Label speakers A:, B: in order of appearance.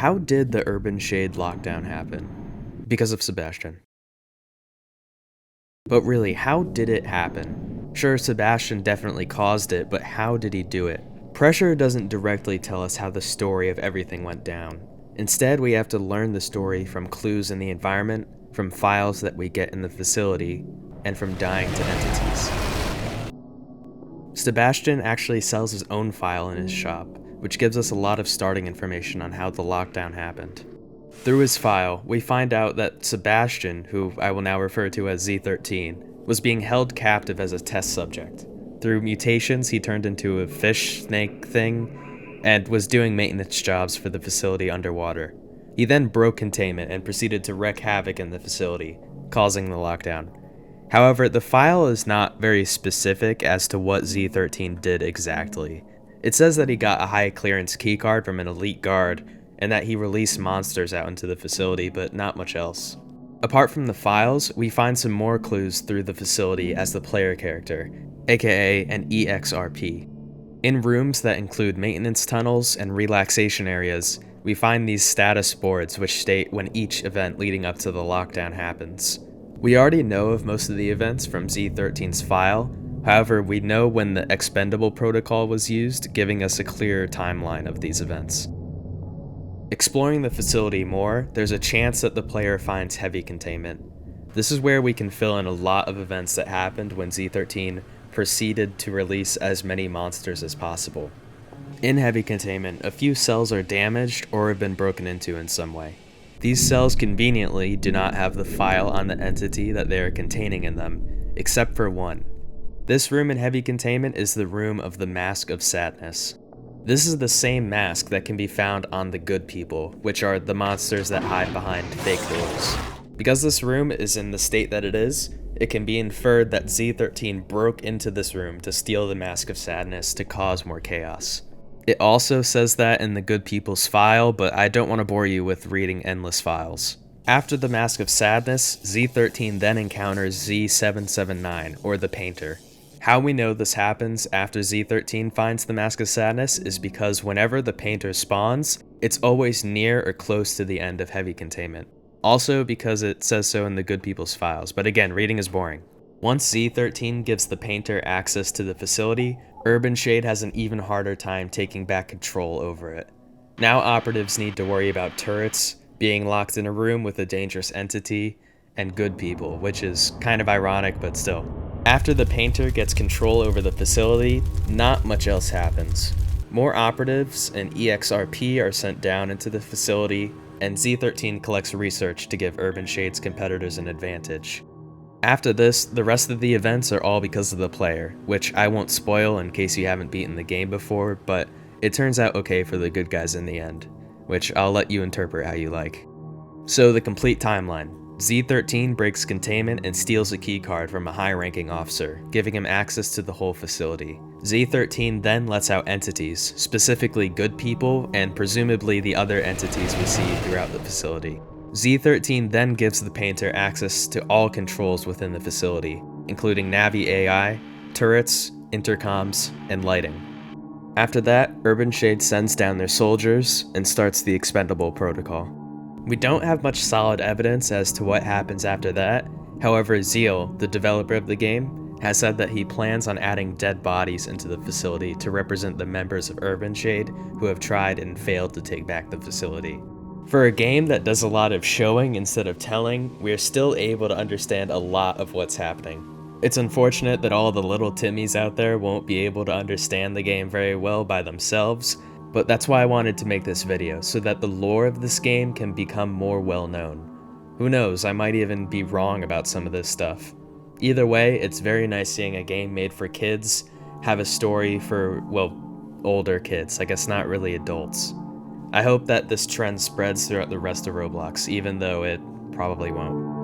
A: How did the Urbanshade lockdown happen? Because of Sebastian. But really, how did it happen? Sure, Sebastian definitely caused it, but how did he do it? Pressure doesn't directly tell us how the story of everything went down. Instead, we have to learn the story from clues in the environment, from files that we get in the facility, and from dying to entities. Sebastian actually sells his own file in his shop, which gives us a lot of starting information on how the lockdown happened. Through his file, we find out that Sebastian, who I will now refer to as Z13, was being held captive as a test subject. Through mutations, he turned into a fish snake thing and was doing maintenance jobs for the facility underwater. He then broke containment and proceeded to wreak havoc in the facility, causing the lockdown. However, the file is not very specific as to what Z13 did exactly. It says that he got a high clearance keycard from an elite guard, and that he released monsters out into the facility, but not much else. Apart from the files, we find some more clues through the facility as the player character, aka an EXRP. In rooms that include maintenance tunnels and relaxation areas, we find these status boards which state when each event leading up to the lockdown happens. We already know of most of the events from Z13's file, however, we know when the expendable protocol was used, giving us a clearer timeline of these events. Exploring the facility more, there's a chance that the player finds heavy containment. This is where we can fill in a lot of events that happened when Z13 proceeded to release as many monsters as possible. In heavy containment, a few cells are damaged or have been broken into in some way. These cells conveniently do not have the file on the entity that they are containing in them, except for one. This room in heavy containment is the room of the Mask of Sadness. This is the same mask that can be found on the good people, which are the monsters that hide behind fake doors. Because this room is in the state that it is, it can be inferred that Z13 broke into this room to steal the Mask of Sadness to cause more chaos. It also says that in the good people's file, but I don't want to bore you with reading endless files. After the Mask of Sadness, Z13 then encounters Z779, or the Painter. How we know this happens after Z13 finds the Mask of Sadness is because whenever the Painter spawns, it's always near or close to the end of heavy containment. Also because it says so in the good people's files, but again, reading is boring. Once Z13 gives the Painter access to the facility, Urbanshade has an even harder time taking back control over it. Now operatives need to worry about turrets, being locked in a room with a dangerous entity, and good people, which is kind of ironic, but still. After the Painter gets control over the facility, not much else happens. More operatives and EXRP are sent down into the facility, and Z13 collects research to give Urbanshade's competitors an advantage. After this, the rest of the events are all because of the player, which I won't spoil in case you haven't beaten the game before, but it turns out okay for the good guys in the end, which I'll let you interpret how you like. So the complete timeline. Z13 breaks containment and steals a keycard from a high-ranking officer, giving him access to the whole facility. Z13 then lets out entities, specifically good people and presumably the other entities we see throughout the facility. Z13 then gives the Painter access to all controls within the facility, including Navi AI, turrets, intercoms, and lighting. After that, Urbanshade sends down their soldiers and starts the expendable protocol. We don't have much solid evidence as to what happens after that, however Zeal, the developer of the game, has said that he plans on adding dead bodies into the facility to represent the members of Urbanshade who have tried and failed to take back the facility. For a game that does a lot of showing instead of telling, we are still able to understand a lot of what's happening. It's unfortunate that all the little Timmies out there won't be able to understand the game very well by themselves, but that's why I wanted to make this video, so that the lore of this game can become more well known. Who knows, I might even be wrong about some of this stuff. Either way, it's very nice seeing a game made for kids have a story for, well, older kids, I guess not really adults. I hope that this trend spreads throughout the rest of Roblox, even though it probably won't.